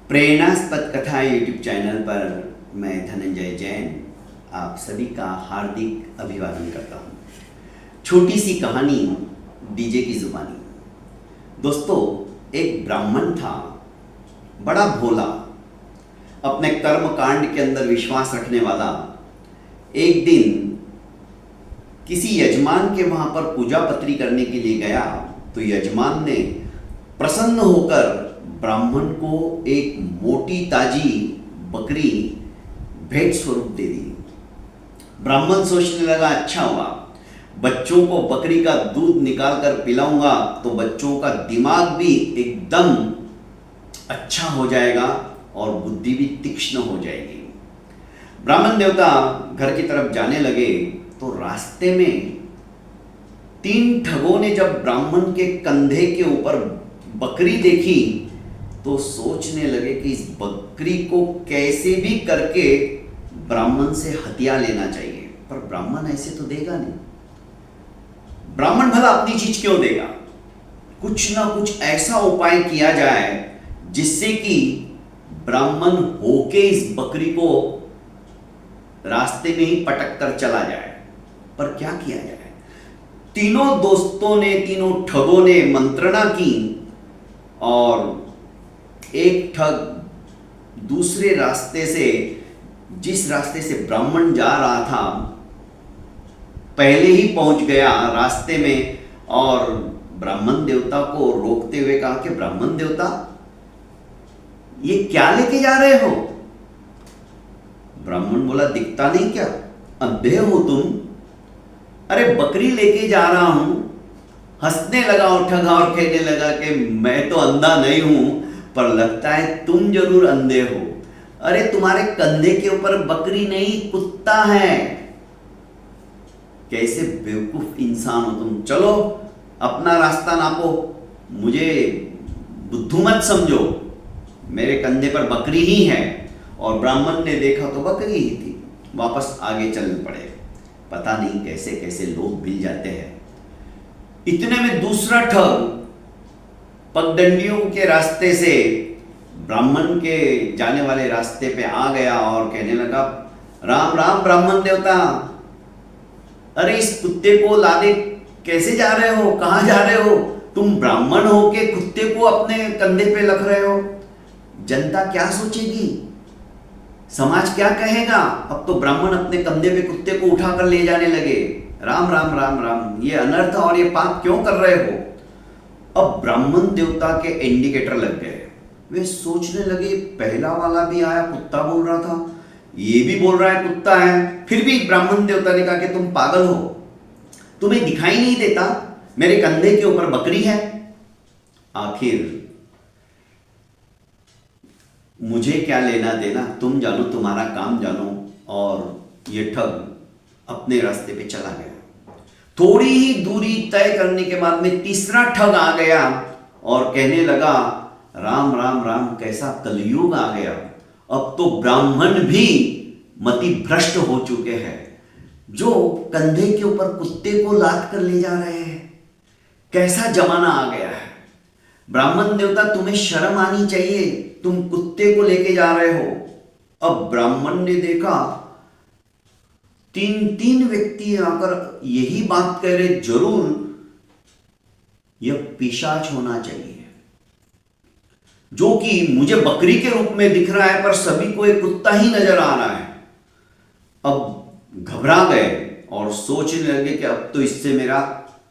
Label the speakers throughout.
Speaker 1: प्रेरणास्पद कथा YouTube channel पर मैं धनंजय जैन आप सभी का हार्दिक अभिवादन करता हूँ। छोटी सी कहानी डीजे की जुबानी। दोस्तों, एक ब्राह्मण था, बड़ा भोला, अपने कर्म कांड के अंदर विश्वास रखने वाला। एक दिन किसी यजमान के वहां पर पूजा पत्री करने के लिए गया तो यजमान ने प्रसन्न होकर ब्राह्मण को एक मोटी ताजी बकरी भेंट स्वरूप दे दी। ब्राह्मण सोचने लगा, अच्छा हुआ, बच्चों को बकरी का दूध निकाल कर पिलाऊंगा तो बच्चों का दिमाग भी एकदम अच्छा हो जाएगा और बुद्धि भी तीक्ष्ण हो जाएगी। ब्राह्मण देवता घर की तरफ जाने लगे तो रास्ते में 3 ठगों ने जब ब्राह्मण के कंधे के ऊपर बकरी देखी तो सोचने लगे कि इस बकरी को कैसे भी करके ब्राह्मण से हत्या लेना चाहिए, पर ब्राह्मण ऐसे तो देगा नहीं। ब्राह्मण भला अपनी चीज क्यों देगा? कुछ ना कुछ ऐसा उपाय किया जाए जिससे कि ब्राह्मण होके इस बकरी को रास्ते में ही पटक कर चला जाए। पर क्या किया जाए? तीनों दोस्तों ने, तीनों ठगों ने मंत्रणा की और एक ठग दूसरे रास्ते से, जिस रास्ते से ब्राह्मण जा रहा था, पहले ही पहुंच गया रास्ते में और ब्राह्मण देवता को रोकते हुए कहा कि ब्राह्मण देवता, ये क्या लेके जा रहे हो? ब्राह्मण बोला, दिखता नहीं क्या, अंधे हो तुम? अरे बकरी लेके जा रहा हूं। हंसने लगा और ठगा और कहने लगा कि मैं तो अंधा नहीं हूं, पर लगता है तुम जरूर अंधे हो। अरे तुम्हारे कंधे के ऊपर बकरी नहीं, कुत्ता है। कैसे बेवकूफ इंसान हो तुम। चलो अपना रास्ता नापो, मुझे बुद्धू मत समझो, मेरे कंधे पर बकरी ही है। और ब्राह्मण ने देखा तो बकरी ही थी। वापस आगे चल पड़े। पता नहीं कैसे कैसे लोग मिल जाते हैं। इतने में दूसरा ठग पगडंडियों के रास्ते से ब्राह्मण के जाने वाले रास्ते पे आ गया और कहने लगा, राम राम ब्राह्मण देवता, अरे इस कुत्ते को लादे कैसे जा रहे हो? कहां जा रहे हो? तुम ब्राह्मण हो के कुत्ते को अपने कंधे पे रख रहे हो। जनता क्या सोचेगी? समाज क्या कहेगा? अब तो ब्राह्मण अपने कंधे पे कुत्ते को उठाकर ले जाने लगे। राम राम राम राम, ये अनर्थ और ये पाप क्यों कर रहे हो? अब ब्राह्मण देवता के इंडिकेटर लग गए। वे सोचने लगे, पहला वाला भी आया, कुत्ता बोल रहा था, ये भी बोल रहा है कुत्ता है। फिर भी ब्राह्मण देवता ने कहा कि तुम पागल हो, तुम्हें दिखाई नहीं देता मेरे कंधे के ऊपर बकरी है? आखिर मुझे क्या लेना देना, तुम जानो, तुम्हारा काम जानो। और ये ठग अपने रास्ते पे चला गया। थोड़ी ही दूरी तय करने के बाद में तीसरा ठग आ गया और कहने लगा, राम राम राम, कैसा कलयुग आ गया। अब तो ब्राह्मण भी मति भ्रष्ट हो चुके हैं, जो कंधे के ऊपर कुत्ते को लाद कर ले जा रहे हैं। कैसा जमाना आ गया है। ब्राह्मण देवता, तुम्हें शर्म आनी चाहिए, तुम कुत्ते को लेके जा रहे हो। अब ब्राह्मण ने देखा 3 व्यक्ति आकर यही बात कह रहे, जरूर यह पिशाच होना चाहिए, जो कि मुझे बकरी के रूप में दिख रहा है पर सभी को एक कुत्ता ही नजर आ रहा है। अब घबरा गए और सोचने लगे कि अब तो इससे मेरा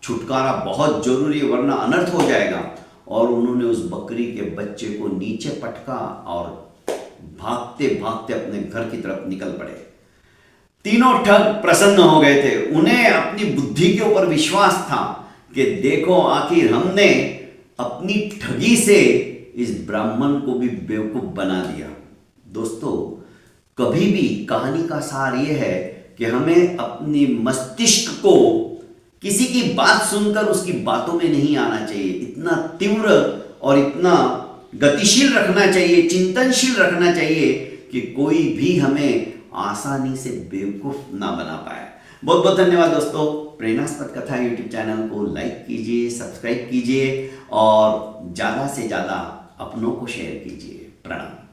Speaker 1: छुटकारा बहुत जरूरी है, वरना अनर्थ हो जाएगा। और उन्होंने उस बकरी के बच्चे को नीचे पटका और भागते भागते अपने घर की तरफ निकल पड़े। तीनों ठग प्रसन्न हो गए थे। उन्हें अपनी बुद्धि के ऊपर विश्वास था कि देखो, आखिर हमने अपनी ठगी से इस ब्राह्मण को भी बेवकूफ बना दिया। दोस्तों, कभी भी कहानी का सार यह है कि हमें अपनी मस्तिष्क को किसी की बात सुनकर उसकी बातों में नहीं आना चाहिए। इतना तीव्र और इतना गतिशील रखना चाहिए, चिंतनशील रखना चाहिए कि कोई भी हमें आसानी से बेवकूफ ना बना पाए। बहुत बहुत धन्यवाद दोस्तों। प्रेरणास्पद कथा यूट्यूब चैनल को लाइक कीजिए, सब्सक्राइब कीजिए और ज़्यादा से ज़्यादा अपनों को शेयर कीजिए। प्रणाम।